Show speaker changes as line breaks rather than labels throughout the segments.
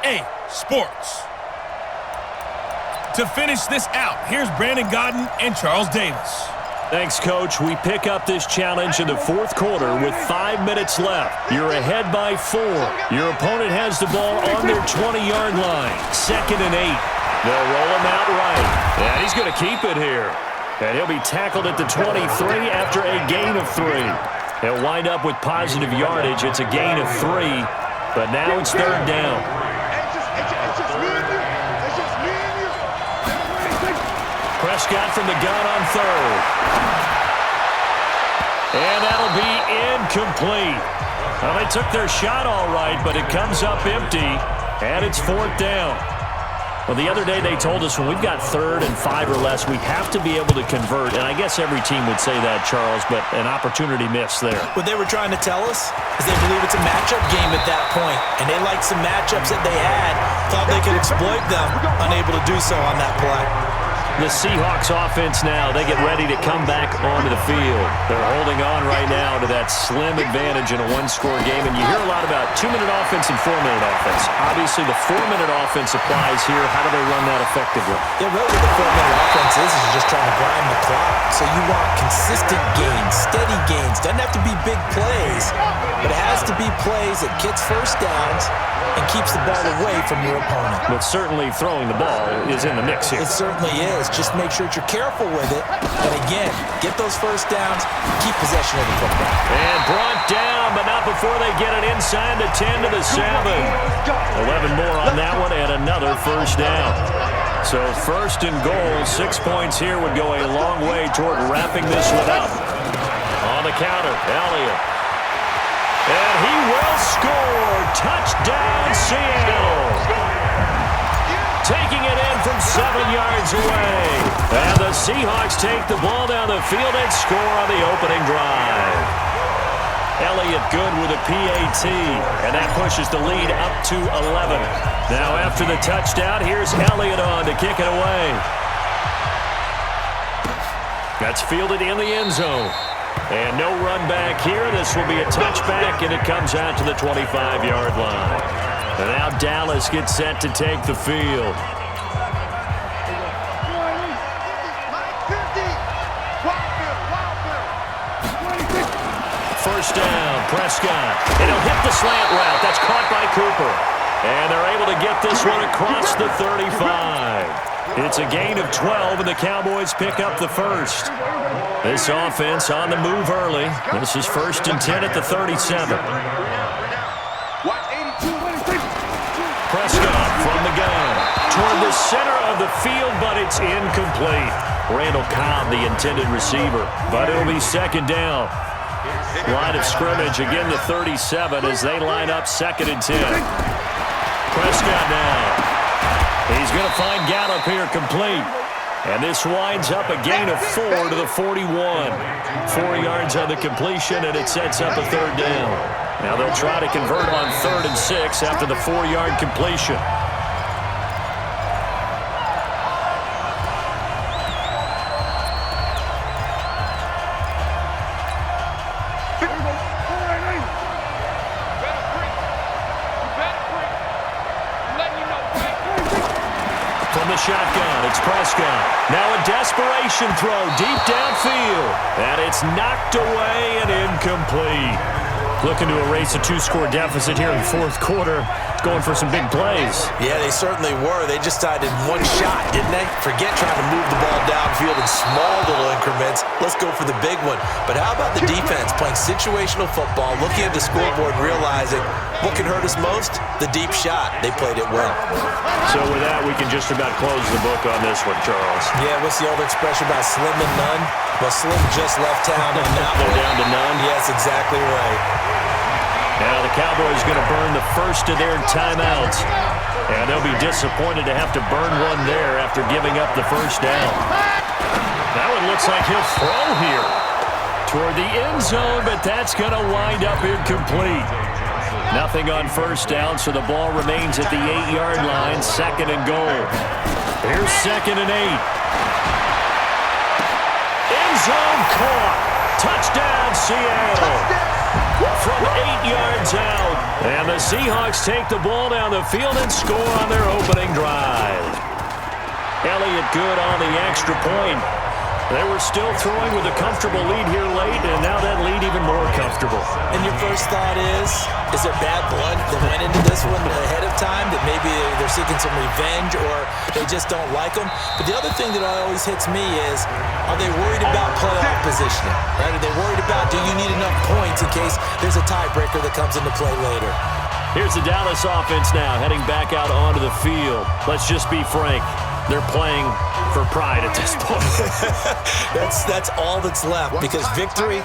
EA Sports. To finish this out, here's Brandon Godden and Charles Davis.
Thanks, Coach. We pick up this challenge in the fourth quarter with 5 minutes left. You're ahead by 4. Your opponent has the ball on their 20-yard line. 2nd and 8. They'll roll him out right. And he's going to keep it here. And he'll be tackled at the 23 after a gain of 3. He'll wind up with positive yardage. It's a gain of 3, but now it's 3rd down. Prescott from the gun on 3rd. And that'll be incomplete. Well, they took their shot all right, but it comes up empty, and it's 4th down. Well, the other day they told us when we've got 3rd and 5 or less, we have to be able to convert. And I guess every team would say that, Charles, but an opportunity missed there.
What they were trying to tell us is they believe it's a matchup game at that point, and they liked some matchups that they had, thought they could exploit them, unable to do so on that play.
The Seahawks offense now, they get ready to come back onto the field. They're holding on right now to that slim advantage in a one-score game, and you hear a lot about 2-minute offense and 4-minute offense. Obviously, the 4-minute offense applies here. How do they run that effectively?
Yeah, really what the 4-minute offense is just trying to grind the clock. So you want consistent gains, steady gains. Doesn't have to be big plays, but it has to be plays that gets first downs and keeps the ball away from your opponent.
But certainly throwing the ball is in the mix here.
It certainly is. Just make sure that you're careful with it. And again, get those first downs, keep possession of the football.
And brought down, but not before they get it inside the 10 to the 7. 11 more on that one and another first down. So 1st and goal, 6 points here would go a long way toward wrapping this one up. On the counter, Elliott. And he will score. Touchdown, Seattle. Taking it in from 7 yards away. And the Seahawks take the ball down the field and score on the opening drive. Elliott good with a PAT. And that pushes the lead up to 11. Now after the touchdown, here's Elliott on to kick it away. That's fielded in the end zone. And no run back here. This will be a touchback, and it comes out to the 25-yard line. And now Dallas gets set to take the field. First down, Prescott. And he'll hit the slant route. That's caught by Cooper. And they're able to get this one across the 35. It's a gain of 12, and the Cowboys pick up the first. This offense on the move early. This is 1st and 10 at the 37. Prescott from the gun toward the center of the field, but it's incomplete. Randall Cobb, the intended receiver, but it'll be 2nd down. Line of scrimmage, again the 37 as they line up 2nd and 10. Prescott now. He's going to find Gallup here complete. And this winds up a gain of 4 to the 41. 4 yards on the completion, and it sets up a 3rd down. Now they'll try to convert on 3rd and 6 after the 4-yard completion. Shotgun, it's Prescott. Now a desperation throw deep downfield. And it's knocked away and incomplete. Looking to erase a 2-score deficit here in the 4th quarter. Going for some big plays.
Yeah, they certainly were. They just decided one shot, didn't they? Forget trying to move the ball downfield in small little increments. Let's go for the big one. But how about the defense playing situational football, looking at the scoreboard, realizing what can hurt us most? The deep shot. They played it well.
So with that, we can just about close the book on this one, Charles.
Yeah, what's the old expression about slim and none? Well, Slim just left town on that one.
They're down to none?
Yes, exactly right.
Now the Cowboys going to burn the first of their timeouts. And they'll be disappointed to have to burn one there after giving up the first down. That one looks like he'll throw here toward the end zone, but that's going to wind up incomplete. Nothing on first down, so the ball remains at the 8-yard line, 2nd and goal. Here's 2nd and 8. End zone caught. Touchdown, Seattle. from 8 yards out. And the Seahawks take the ball down the field and score on their opening drive. Elliott good on the extra point. They were still throwing with a comfortable lead here late, and now that lead even more comfortable.
And your first thought is there bad blood that went into this one ahead of time, that maybe they're seeking some revenge or they just don't like them? But the other thing that always hits me is, are they worried about playoff positioning? Right? Are they worried about, do you need enough points in case there's a tiebreaker that comes into play later?
Here's the Dallas offense now, heading back out onto the field. Let's just be frank. They're playing for pride at this point.
That's all that's left, because victory,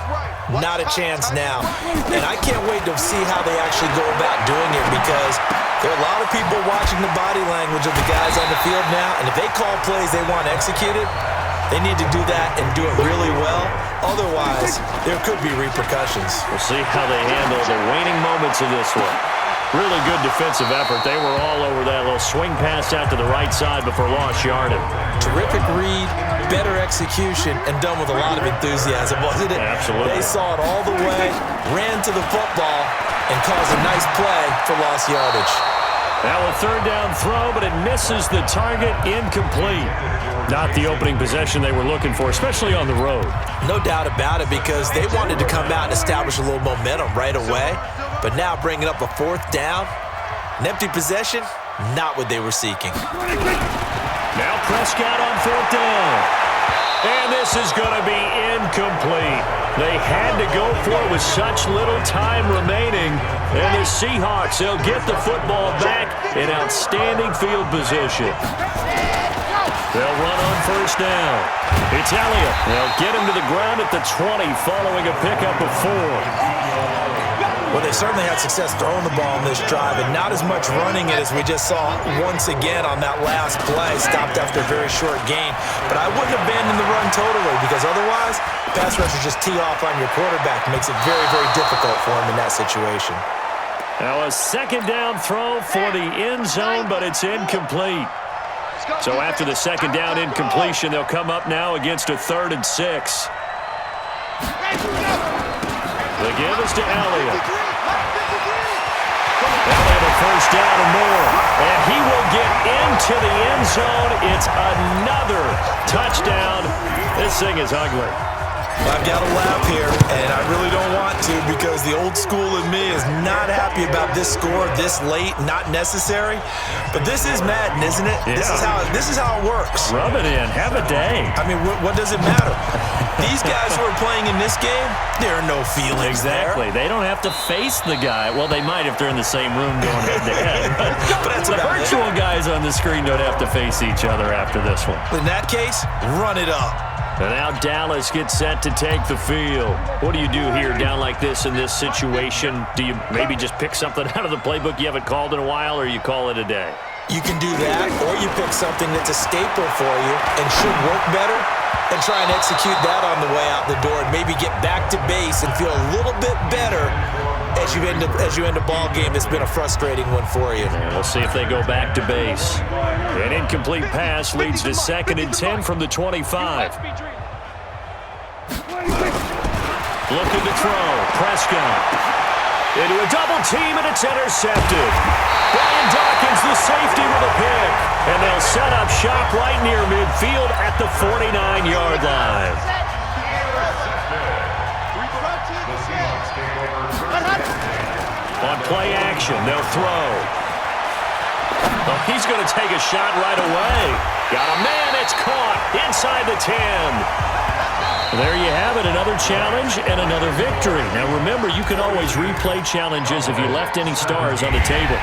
not a chance now. And I can't wait to see how they actually go about doing it, because there are a lot of people watching the body language of the guys on the field now, and if they call plays they want executed, they need to do that and do it really well. Otherwise, there could be repercussions.
We'll see how they handle the waning moments of this one. Really good defensive effort. They were all over that little swing pass out to the right side before lost yardage.
Terrific read, better execution, and done with a lot of enthusiasm, wasn't it?
Absolutely.
They saw it all the way, ran to the football, and caused a nice play for lost yardage.
Now a third down throw, but it misses the target, incomplete. Not the opening possession they were looking for, especially on the road.
No doubt about it, because they wanted to come out and establish a little momentum right away. But now bringing up a fourth down, an empty possession, not what they were seeking.
Now Prescott on fourth down. And this is going to be incomplete. They had to go for it with such little time remaining. And the Seahawks, they'll get the football back in outstanding field position. They'll run on first down. It's Elliott. They'll get him to the ground at the 20 following a pickup of 4.
Well, they certainly had success throwing the ball on this drive, and not as much running it as we just saw once again on that last play. Stopped after a very short gain. But I wouldn't abandon the run totally, because otherwise, pass rushers just tee off on your quarterback. It makes it very, very difficult for him in that situation.
Now a second down throw for the end zone, but it's incomplete. So after the second down incompletion, they'll come up now against a 3rd and 6. The give is to Elliott. Elliott a first down and more. And he will get into the end zone. It's another touchdown. This thing is ugly.
I've got to laugh here, and I really don't want to, because the old school in me is not happy about this score this late, not necessary. But this is Madden, isn't it?
Yeah.
This is how it works.
Rub it in. Have a day.
I mean, what does it matter? These guys who are playing in this game, there are no feelings
Exactly.
there.
They don't have to face the guy. Well, they might if they're in the same room going head-to-head.
But that's
the
about
virtual guys on the screen don't have to face each other after this one.
In that case, run it up.
And now Dallas gets set to take the field. What do you do here down like this in this situation? Do you maybe just pick something out of the playbook you haven't called in a while, or you call it a day?
You can do that, or you pick something that's a staple for you and should work better, and try and execute that on the way out the door, and maybe get back to base and feel a little bit better as you end a ball game that's been a frustrating one for you.
And we'll see if they go back to base. An incomplete pass leads to 2nd and 10 from the 25. Looking to throw. Prescott into a double team, and it's intercepted. Brian Dawkins, the safety, with a pick. And they'll set up shop right near midfield at the 49-yard line. On play action, they'll throw. Oh, he's going to take a shot right away. Got a man, it's caught inside the 10. There you have it, another challenge and another victory. Now remember, you can always replay challenges if you left any stars on the table.